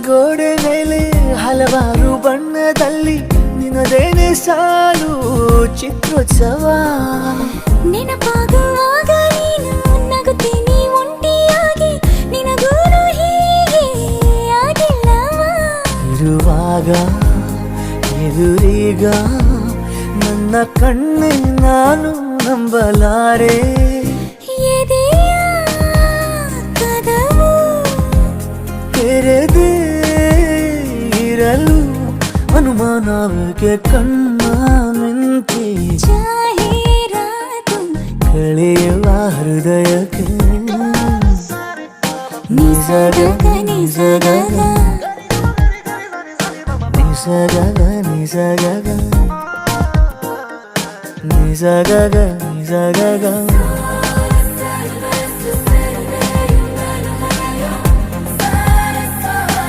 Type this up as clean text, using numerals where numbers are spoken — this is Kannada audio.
ಗೋಡೆ ಮೇಲೆ ಹಲವಾರು ಬಣ್ಣದಲ್ಲಿ ನಿನ್ನದೇನೆ ಸಾಲು ಚಿತ್ರೋತ್ಸವ. ನೆನಪಾಗುವಾಗ ನೀನು ನಗುತ್ತೀನಿ ಒಂಟಿಯಾಗಿ, ನಿನಗೂನು ಹೀಗೆ ಆಗಿಲ್ಲವ. ಇರುವಾಗ ಎದುರೀಗ ನನ್ನ ಕಣ್ಣೆ ನಾನು ನಂಬಲಾರೆ. ಎದೆಯ ಕದವು ತೆರೆದೇ ಇರಲು ಅನುಮಾನಕ್ಕೆ ಕಣ್ಣ ಮಿಂಚಿ ಜಾಹೀರಾತು ಕಳೆಯುವ ಹೃದಯಕ್ಕೆ. ನಿಸಗಗ ನಿಸಗಗ ನಿಸಗಗ ನಿಸಗಗ ನಿಸಗಗ ನಿಸಗಗ